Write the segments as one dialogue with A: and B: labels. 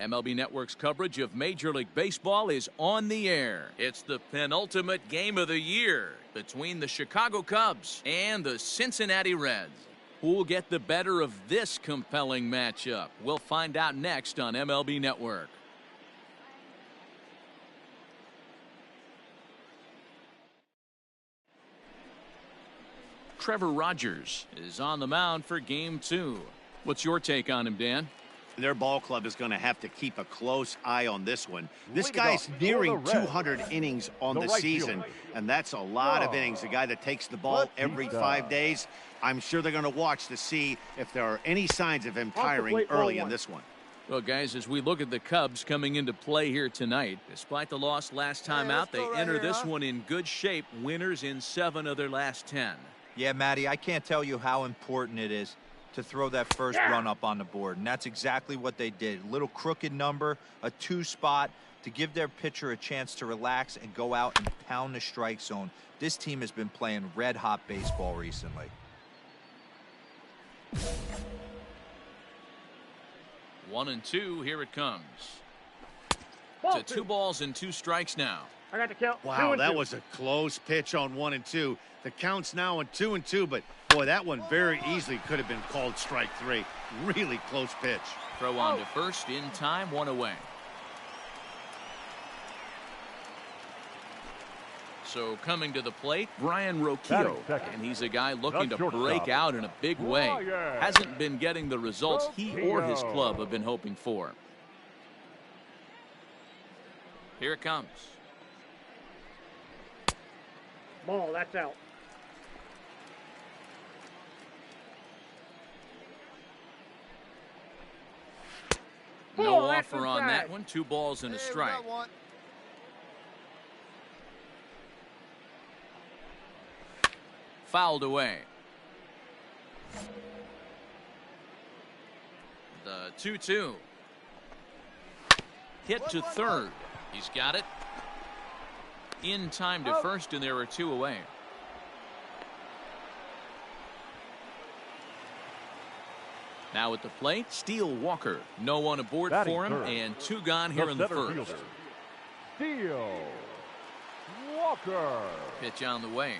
A: MLB Network's coverage of Major League Baseball is on the air. It's the penultimate game of the year between the Chicago Cubs and the Cincinnati Reds. Who will get the better of this compelling matchup? We'll find out next on MLB Network. Trevor Rogers is on the mound for Game 2. What's your take on him, Dan?
B: Their ball club is going to have to keep a close eye on this one. This guy's nearing 200 innings on the season, and that's a lot of innings. A guy that takes the ball every 5 days. I'm sure they're going to watch to see if there are any signs of him tiring early in this one.
A: Well, guys, as we look at the Cubs coming into play here tonight, despite the loss last time out, they enter this one in good shape, winners in 7 of their last 10.
C: Yeah, Matty, I can't tell you how important it is to throw that first run up on the board, and that's exactly what they did. A little crooked number, a 2 spot to give their pitcher a chance to relax and go out and pound the strike zone. This team has been playing red-hot baseball recently.
A: 1-2, here it comes. To 2 balls and 2 strikes now.
D: I got the count.
B: Wow, that was a close pitch on 1-2. The count's now on 2-2, but boy, that one very easily could have been called strike 3. Really close pitch.
A: Throw on to first in time, 1 away. So coming to the plate, Brian Roquillo, and he's a guy looking to break out in a big way. Hasn't been getting the results he or his club have been hoping for. Here it comes.
D: Ball, that's out.
A: No offer on that one. 2 balls and a strike. Fouled away. The 2-2. Hit to third. He's got it. In time to first, and there are 2 away. Now at the plate, Steele Walker. No one aboard for him, and 2 gone here in the first.
E: Steele Walker.
A: Pitch on the way.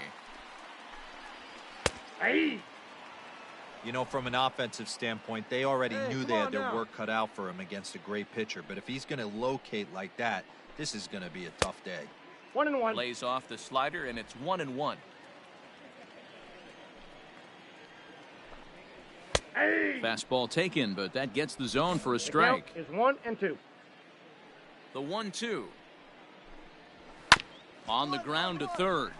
D: Hey.
C: You know, from an offensive standpoint, they already knew they had their work cut out for him against a great pitcher. But if he's going to locate like that, this is going to be a tough day.
D: 1-1.
A: Lays off the slider, and it's 1-1.
D: Hey.
A: Fastball taken, but that gets the zone for a strike.
D: Is 1-2.
A: The 1-2. On the ground to third.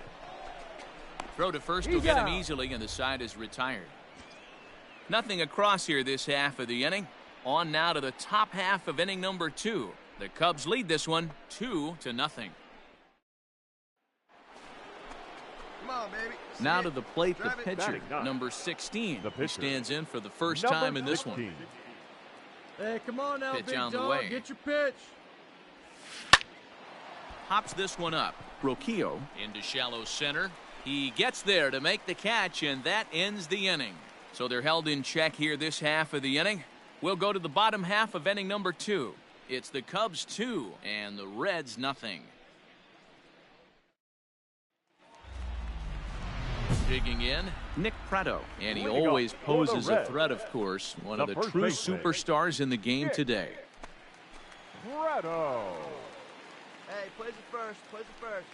A: Throw to first will get him easily, and the side is retired. Nothing across here this half of the inning. On now to the top half of inning number 2. The Cubs lead this one 2-0.
F: Come on, baby.
A: Now to the plate, the pitcher, number 16. He stands in for the first time in this one.
F: Hey, come on now,
A: pitch
F: big
A: on the
F: dog.
A: way.
F: Get your pitch.
A: Hops this one up. Roquillo into shallow center. He gets there to make the catch, and that ends the inning. So they're held in check here this half of the inning. We'll go to the bottom half of inning number 2. It's the Cubs 2 and the Reds nothing. Digging in, Nick Pratto, and he always poses a threat, of course. One of the true superstars in the game today.
E: Pratto.
F: Hey, plays it first. Plays it first.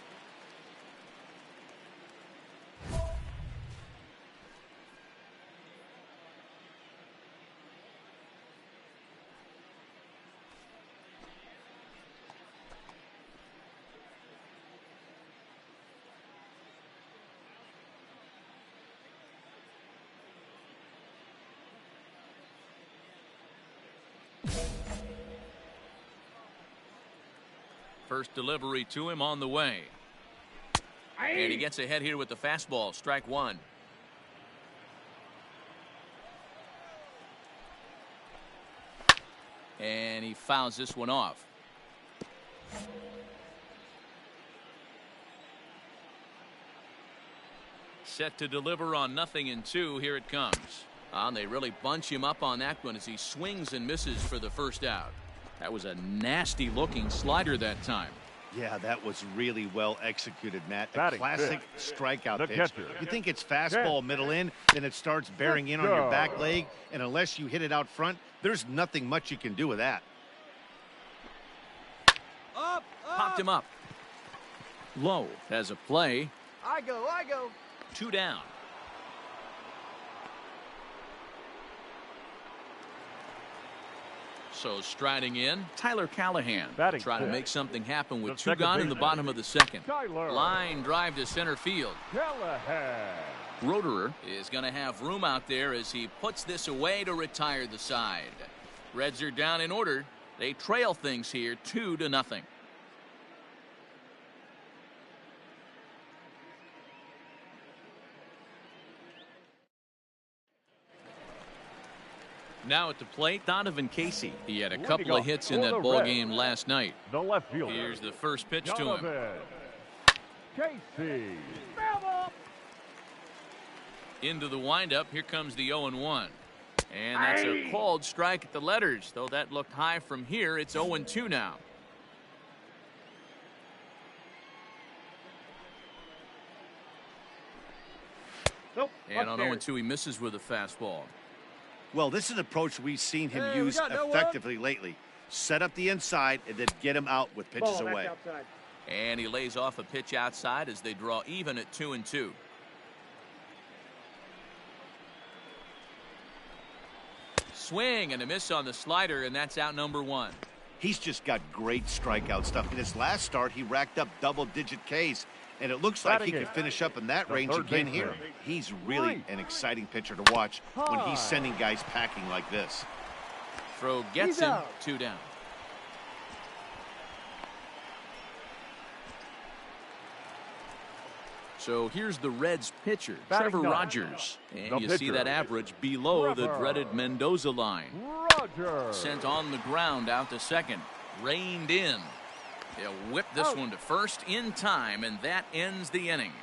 A: First delivery to him on the way. And he gets ahead here with the fastball. Strike 1. And he fouls this one off. Set to deliver on 0-2. Here it comes. And they really bunch him up on that one as he swings and misses for the first out. That was a nasty looking slider that time.
B: Yeah, that was really well executed, Matt. A
E: Batting
B: classic
E: fifth,
B: strikeout
E: the
B: pitch.
E: catcher.
B: You think it's fastball middle in, then it starts bearing in on your back leg, and unless you hit it out front, there's nothing much you can do with that.
F: Up, up.
A: Popped him up. Low has a play.
F: I go.
A: 2 down. So striding in, Tyler Callahan.
E: Batting
A: Trying to
E: fifth.
A: make something happen with
E: The
A: 2
E: second
A: gone in the
E: baseman.
A: bottom of the second.
E: Tyler.
A: Line drive to center field.
E: Callahan.
A: Roederer is going to have room out there as he puts this away to retire the side. Reds are down in order. They trail things here 2-0. Now at the plate, Donovan Casey. He had a couple of hits in that ball game last night.
E: The left fielder.
A: Here's the first pitch to him.
E: Donovan Casey.
A: Into the windup. Here comes the 0-1. And that's a called strike at the letters. Though that looked high from here, it's 0-2 now.
D: Nope.
A: And on
D: upstairs.
A: 0-2, he misses with a fastball.
B: Well, this is an approach we've seen him
F: Hey, we
B: use
F: got no one.
B: effectively lately. Set up the inside and then get him out with pitches
D: Ball, that's
B: away.
D: outside.
A: And he lays off a pitch outside as they draw even at 2-2. Swing and a miss on the slider, and that's out number 1.
B: He's just got great strikeout stuff. In his last start, he racked up double-digit Ks, and it looks like he
E: Batting
B: could finish up in that
E: the
B: range
E: third
B: again
E: baseman.
B: here. He's really an exciting pitcher to watch when he's sending guys packing like this.
A: Throw gets
F: He's
A: him.
F: out.
A: 2 down. So here's the Reds pitcher,
E: Batting
A: Trevor
E: ninth.
A: Rogers. And
E: The
A: you see
E: pitcher,
A: that average below the
E: Trevor.
A: dreaded Mendoza line.
E: Roger.
A: Sent on the ground out to second. Reined in. They'll whip this one to first in time, and that ends the inning.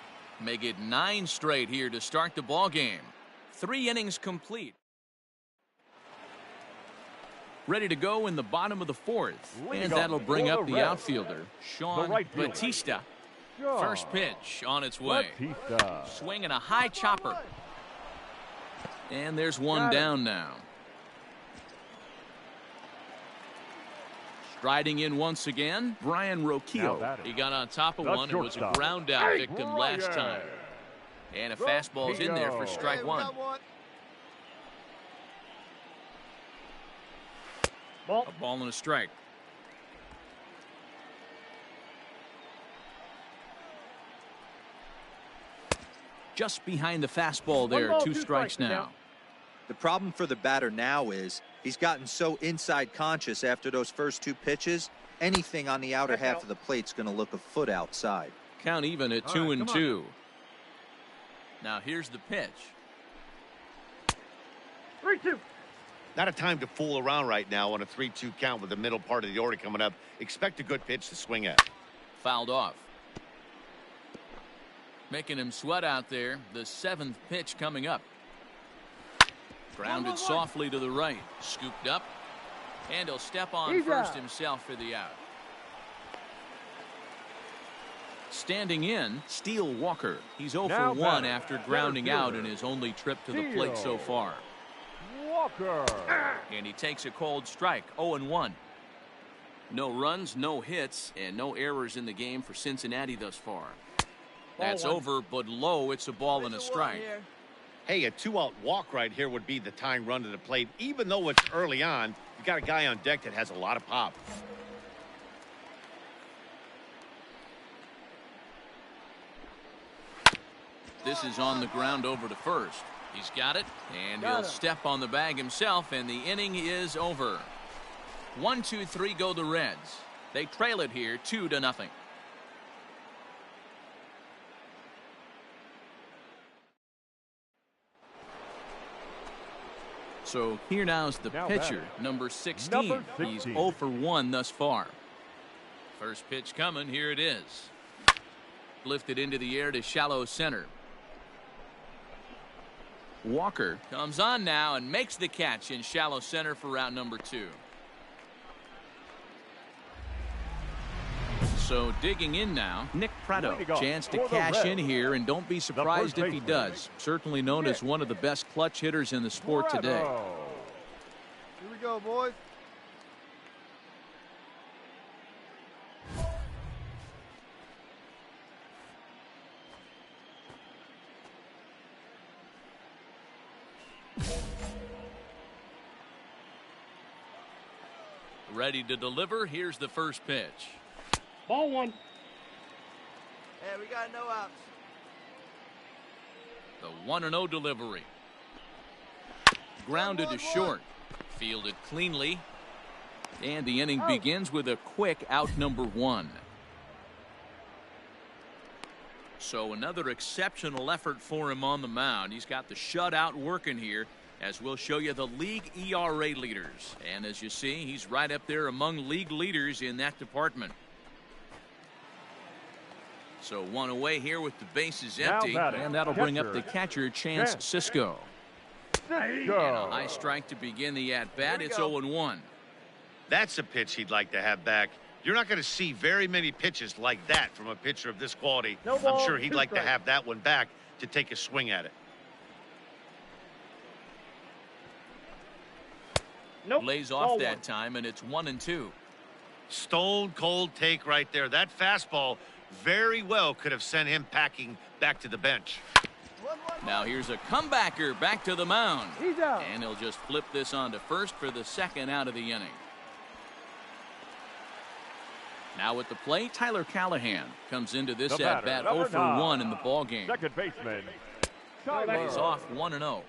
A: Make it 9 straight here to start the ball game. 3 innings complete. Ready to go in the bottom of the 4th.
E: Leading
A: And
E: off
A: that'll bring
E: for
A: up
E: the
A: the
E: Reds,
A: outfielder, Sean
E: right fielder.
A: Batista.
E: Shaw.
A: First pitch on its way.
E: Batista.
A: Swinging a high chopper. And there's one
E: Got it.
A: down now. Striding in once again, Brian
E: Now
A: Roquillo.
E: batting.
A: He got on top of
E: The
A: one and was a
E: shortstop.
A: ground out victim last
E: Ryan.
A: time. And a fastball's in there for
E: Roquillo.
A: strike
F: Hey, we
A: 1.
F: got one.
D: Ball.
A: A ball and a strike. Just behind the fastball there,
D: ball,
A: 2
D: 2
A: strikes
D: strikes
A: now.
D: now.
C: The problem for the batter now is he's gotten so inside conscious after those first 2 pitches. Anything on the outer
D: Check
C: half
D: out.
C: of the plate's going to look a foot outside.
A: Count even at
E: All
A: 2
E: right,
A: and
E: come on.
A: 2. Now here's the pitch.
D: 3-2.
B: Not a time to fool around right now on a 3-2 count with the middle part of the order coming up. Expect a good pitch to swing at.
A: Fouled off. Making him sweat out there. The 7th pitch coming up. Grounded softly to the right. Scooped up. And he'll step on
F: He's
A: first
F: out.
A: himself for the out. Standing in, Steele Walker. He's 0
E: Now
A: for 1
E: batting,
A: after
E: center
A: grounding out in
E: fielder,
A: his only trip to the plate so
E: Steele.
A: far.
E: Walker.
A: And he takes a cold strike, 0-1. No runs, no hits, and no errors in the game for Cincinnati thus far. That's
D: 1.
A: over, but low, it's a ball and a
F: There's one
A: strike.
F: here.
B: Hey, a 2-out walk right here would be the tying run to the plate. Even though it's early on, you got a guy on deck that has a lot of pop.
A: This is on the ground over to first. He's got it, and he'll
F: Got him.
A: step on the bag himself, and the inning is over. 1, 2, 3 go the Reds. They trail it here 2-0. So here now is the
E: Now
A: pitcher,
E: batting.
A: number 16.
E: Number
A: He's
E: 16.
A: 0 for 1 thus far. First pitch coming, here it is. Lifted into the air to shallow center. Walker comes on now and makes the catch in shallow center for route number 2. So digging in now, Nick Prado.
E: Leading off
A: Chance to
E: for the
A: cash in
E: Reds,
A: here, and don't be surprised if he
E: baseman,
A: does. Certainly known as one of the best clutch hitters in the sport today.
E: Prado.
F: Here we go, boys.
A: Ready to deliver. Here's the first pitch.
D: Ball one.
F: Hey, we got no outs.
A: The 1-0 delivery. Grounded to short. Fielded cleanly. And the inning begins with a quick out number 1. So another exceptional effort for him on the mound. He's got the shutout working here, as we'll show you the league ERA leaders. And as you see, he's right up there among league leaders in that department. So one away here with the bases empty. And that'll bring up the catcher, Chance Sisco. And a high strike to begin the at-bat. It's 0-1.
B: That's a pitch he'd like to have back. You're not going to see very many pitches like that from a pitcher of this quality.
D: No ball,
B: I'm sure he'd
D: 2
B: like to
D: strikes.
B: have that one back to take a swing at it.
D: Nope.
A: Lays
D: Ball
A: off
D: one.
A: that time, and it's 1-2.
B: Stone cold take right there. That fastball very well could have sent him packing back to the bench.
A: Now here's a comebacker back to the mound.
D: He's out.
A: And he'll just flip this on to first for the second out of the inning. Now at the plate, Tyler Callahan comes into this
E: The batter,
A: at-bat
E: number
A: 0 for 1 in the ball game.
E: Second baseman,
A: Lays off 1-0.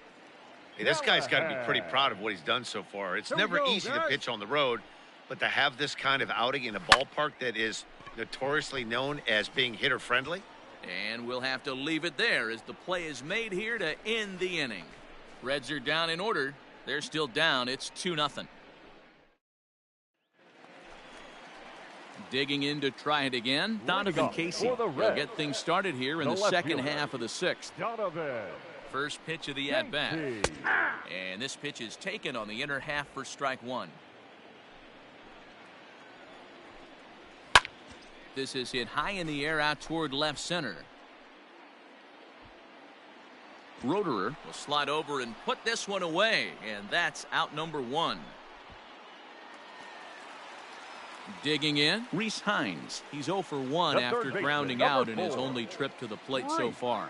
B: Hey, this guy's got to be pretty proud of what he's done so far. It's
F: Here we
B: never
F: go,
B: easy to
F: guys.
B: pitch on the road, but to have this kind of outing in a ballpark that is notoriously known as being hitter-friendly.
A: And we'll have to leave it there as the play is made here to end the inning. Reds are down in order. They're still down. It's 2-0. Digging in to try it again, Donovan Casey.
E: for the
A: He'll
E: Reds,
A: get things started here in
E: the
A: the
E: left
A: second
E: fielder,
A: half of the 6th.
E: Donovan
A: First pitch of the at-bat.
E: Casey.
A: And this pitch is taken on the inner half for strike 1. This is hit high in the air out toward left center. Roederer will slide over and put this one away, and that's out number 1. Digging in, Rhys Hines. He's 0 for 1
E: The
A: after
E: third baseman,
A: grounding
E: number
A: out in his
E: 4.
A: only trip to the plate so far.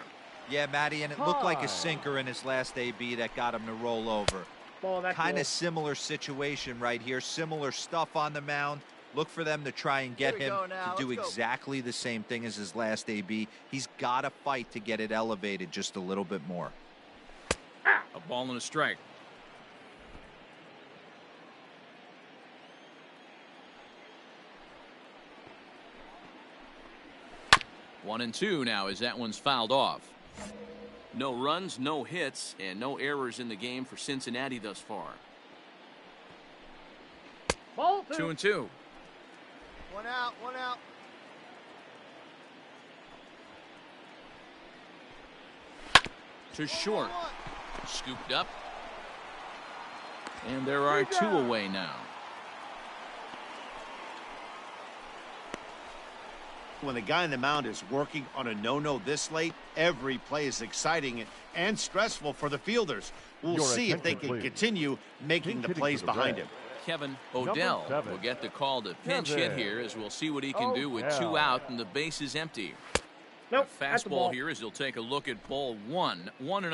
C: Yeah, Matty, and it looked like a
E: High.
C: sinker in his last AB that got him to roll over.
D: Ball that
C: Kind
D: goal.
C: of similar situation right here. Similar stuff on the mound. Look for them to try and get
F: Here we
C: him
F: go now.
C: to do
F: Let's go.
C: exactly the same thing as his last AB. He's got to fight to get it elevated just a little bit more.
A: A ball and a strike. One and two now as that one's fouled off. No runs, no hits, and no errors in the game for Cincinnati thus far.
D: Ball
A: 2 and 2.
F: One out, one out.
A: To short. Scooped up. And there are 2 away now.
B: When the guy on the mound is working on a no-no this late, every play is exciting and stressful for the fielders. We'll
E: Your
B: see if they
E: attention,
B: can
E: please.
B: continue making the
E: Hitting
B: plays
E: for the
B: behind
E: Reds.
B: him.
A: Kevin
E: Number
A: Odell
E: 7.
A: will get the call to pinch hit
E: Kevin
A: here as we'll see what he can do with 2
E: Odell.
A: out and the base is empty.
D: Nope.
A: A
D: That's the
A: fastball
D: ball.
A: here as he'll take a look at ball 1, 1-0.
F: We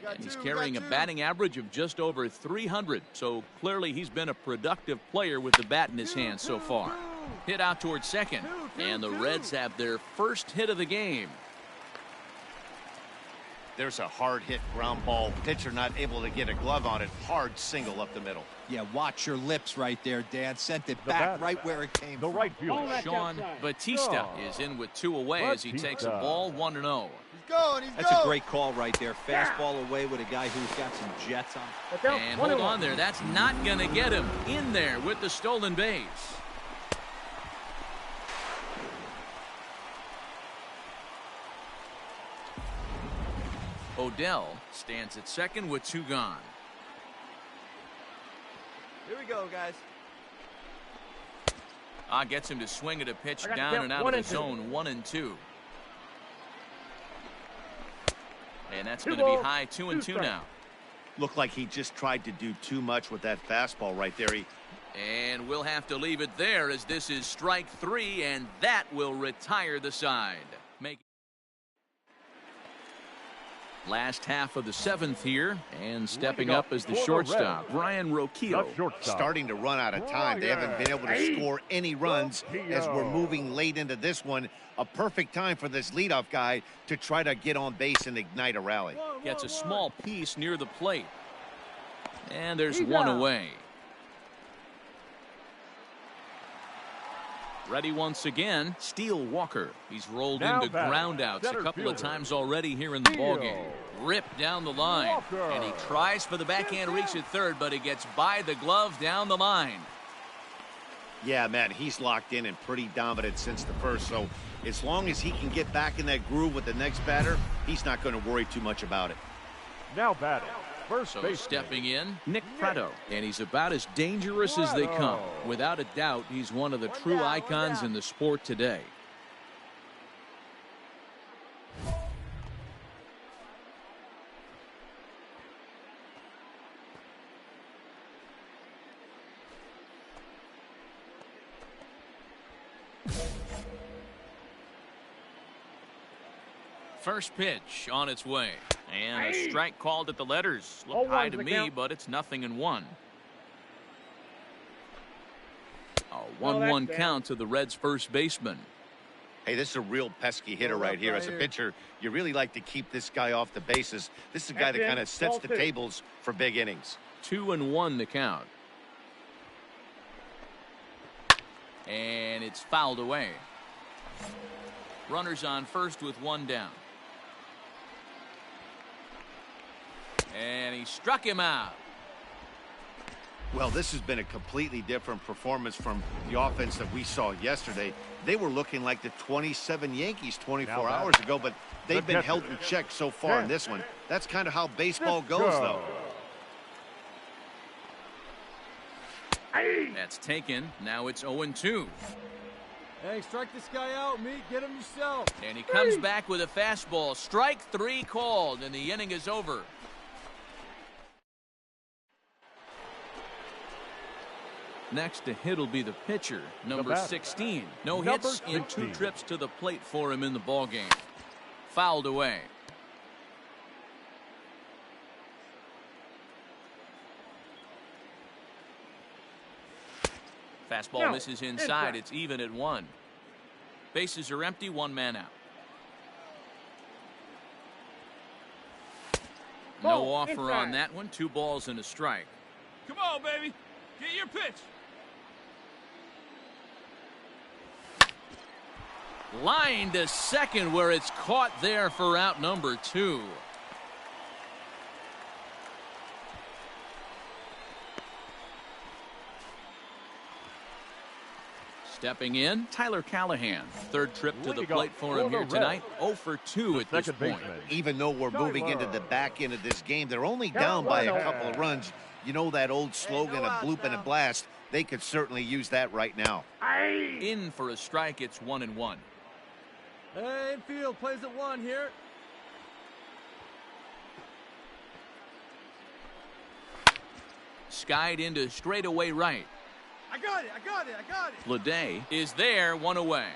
F: got
A: And he's
F: two, we
A: carrying a
F: got two.
A: batting average of just over 300. So clearly he's been a productive player with the bat in his hand so far. Hit out towards second. And the Reds have their first hit of the game.
B: There's a hard hit ground ball. Pitcher not able to get a glove on it. Hard single up the middle.
C: Yeah, watch your lips right there, Dan. Sent it
E: The
C: back
E: batter,
C: right where it came
E: the
C: from.
E: right fielder,
D: That's
A: Sean
D: outside.
A: Batista
E: Oh.
A: is in with 2 away as he takes a
E: Batista.
A: ball 1-0.
F: He's going, he's
C: That's
F: going.
C: a great call right there. Fastball away with a guy who's got some jets on.
D: That's out.
A: And
D: 1
A: hold
D: and
A: on
D: 1.
A: there. That's not going to get him in there with the stolen base. Odell stands at second with 2 gone.
F: Here we go, guys.
A: Gets him to swing at a pitch
D: I got
A: down
D: to
A: and
D: count
A: out
D: one
A: of the
D: and two.
A: zone, 1-2. And that's
D: Two
A: going to be
D: balls,
A: high, 2-2
D: strikes.
A: now.
B: Looked like he just tried to do too much with that fastball right there.
A: And we'll have to leave it there as this is strike 3, and that will retire the side. Last half of the 7th here, and stepping up as the shortstop, Brian Roquillo.
B: Starting to run out of time. They haven't been able to score any runs as we're moving late into this one. A perfect time for this leadoff guy to try to get on base and ignite a rally.
A: Gets a small piece near the plate. And there's one away. Ready once again, Steele Walker. He's rolled into groundouts a couple of times already here in the ballgame. Ripped down the line, and he tries for the backhand reach at third, but he gets by the glove down the line.
B: Yeah, Matt, he's locked in and pretty dominant since the first, so as long as he can get back in that groove with the next batter, he's not going to worry too much about it.
E: Now batting. First
A: So
E: base.
A: stepping in, Nick Prato, and he's about as dangerous as they come. Without a doubt, he's one of the true icons in the sport today. First pitch on its way. And a strike called at the letters. Looked high to me, but it's 0-1. A 1-1 count to the Reds' first baseman.
B: Hey, this is a real pesky hitter right here. As a pitcher, you really like to keep this guy off the bases. This is a guy that kind of sets the tables for big innings.
A: 2-1 the count. And it's fouled away. Runners on first with one down. And he struck him out.
B: Well, this has been a completely different performance from the offense that we saw yesterday. They were looking like the 27 Yankees 24 hours ago, but they've been held in check so far in this one. That's kind of how baseball goes, though.
A: That's taken. Now it's 0-2.
F: Hey, strike this guy out, Meat. Get him yourself.
A: And he comes back with a fastball. Strike 3 called, and the inning is over. Next to hit will be the pitcher, number 16. No hits in 2 trips to the plate for him in the ballgame. Fouled away. Fastball misses inside. It's even at 1. Bases are empty, 1 man out. No offer on that one. 2 balls and a strike.
G: Come on, baby. Get your pitch.
A: Line to second where it's caught there for out number 2. Stepping in, Tyler Callahan. 3rd trip to the plate for him here tonight. 0 for 2 at this point.
B: Even though we're moving into the back end of this game, they're only down by a couple of runs. You know that old slogan, a bloop and a blast. They could certainly use that right now.
A: In for a strike, it's 1-1.
F: Hey, infield plays at 1 here.
A: Skied into straightaway right.
F: I got it.
A: Leday is there, 1 away.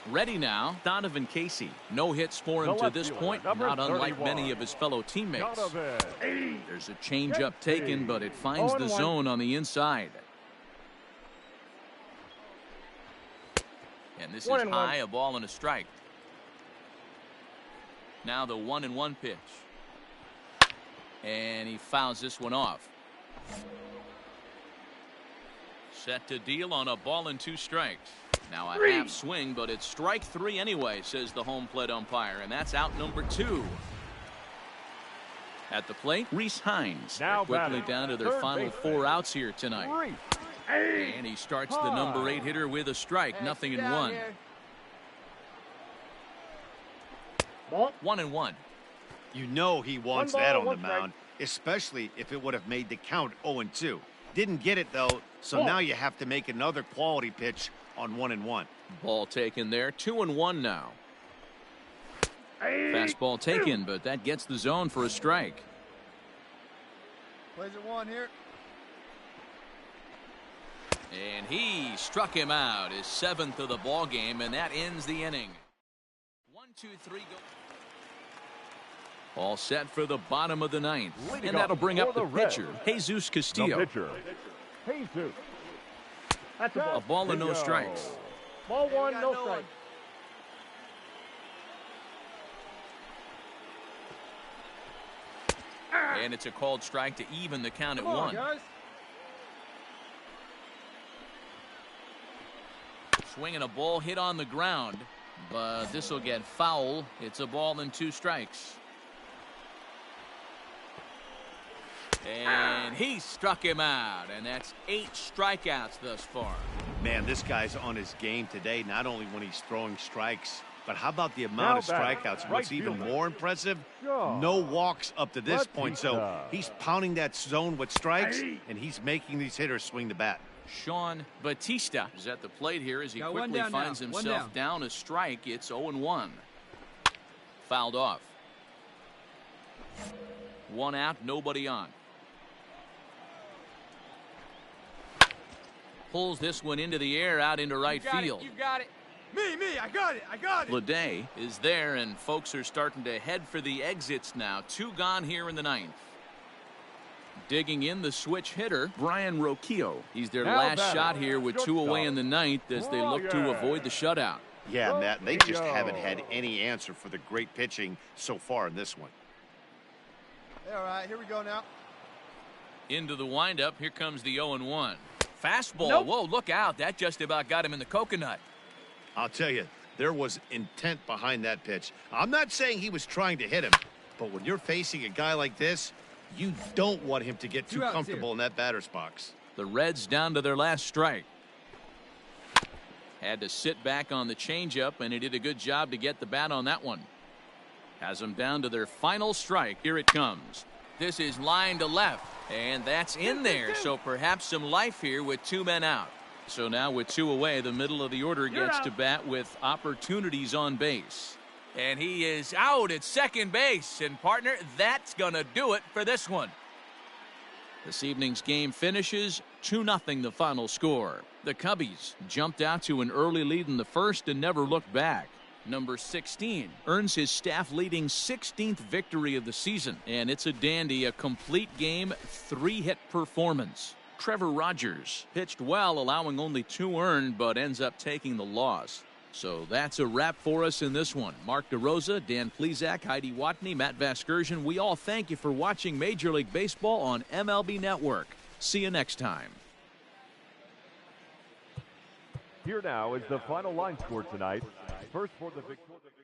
A: Ready now, Donovan Casey. No hits for him to this point, not unlike many of his fellow teammates. There's a changeup taken, but it finds the zone on the inside. And this is high, a ball and a strike. Now the 1-1 pitch. And he fouls this one off. Set to deal on a ball and 2 strikes. Now a half swing, but it's strike 3 anyway, says the home plate umpire, and that's out number 2. At the plate, Reese Hines. Now quickly down to their final 4 outs here tonight. And he starts the number 8 hitter with a strike, 0-1.
D: 1.
A: 1-1.
B: You know he wants that on the mound. especially if it would have made the count 0-2. Didn't get it, though, so now you have to make another quality pitch on 1-1.
A: Ball taken there, 2-1 now. Fastball taken, but that gets the zone for a strike.
F: Plays it one here.
A: And he struck him out, his 7th of the ball game, and that ends the inning. 1, 2, 3, go. All set for the bottom of the 9th. And that'll bring up the pitcher, Jesus Castillo.
E: The pitcher, Jesus.
D: That's a ball.
A: A ball and no strikes.
D: Ball one, no strike.
A: And it's a called strike to even the count at
F: Come on,
A: 1.
F: guys.
A: Swinging a ball hit on the ground, but this will get foul. It's a ball and 2 strikes. And he struck him out, and that's 8 strikeouts thus far.
B: Man, this guy's on his game today, not only when he's throwing strikes, but how about the amount of strikeouts? What's even more impressive, no walks up to this point. So he's pounding that zone with strikes, and he's making these hitters swing the bat.
A: Sean Batista is at the plate here as he quickly finds himself down a strike. It's 0-1. Fouled off. 1 out, nobody on. Pulls this one into the air out into right field.
F: You got it. Me, I got it.
A: Leday is there, and folks are starting to head for the exits now. 2 gone here in the 9th. Digging in the switch hitter, Brian Roquillo. He's their last shot here with 2 away in the 9th as they look to avoid the shutout.
B: Yeah, Matt, they just haven't had any answer for the great pitching so far in this one.
F: All right, here we go now.
A: Into the windup, here comes the 0-1. Fastball,
D: Nope.
A: Whoa, look out. That just about got him in the coconut.
B: I'll tell you, there was intent behind that pitch. I'm not saying he was trying to hit him, but when you're facing a guy like this, you don't want him to get too comfortable in that batter's box.
A: The Reds down to their last strike. Had to sit back on the changeup, and he did a good job to get the bat on that one. Has them down to their final strike. Here it comes. This is line to left, and that's in there, so perhaps some life here with 2 men out. So now with 2 away, the middle of the order gets to bat with opportunities on base. And he is out at second base, and partner, that's going to do it for this one. This evening's game finishes 2-0 the final score. The Cubbies jumped out to an early lead in the first and never looked back. Number 16 earns his staff-leading 16th victory of the season, and it's a dandy, a complete game, 3-hit performance. Trevor Rogers pitched well, allowing only 2 earned, but ends up taking the loss. So that's a wrap for us in this one. Mark DeRosa, Dan Plesac, Heidi Watney, Matt Vasgersian, we all thank you for watching Major League Baseball on MLB Network. See you next time.
E: Here now is the final line score tonight. First for the victory.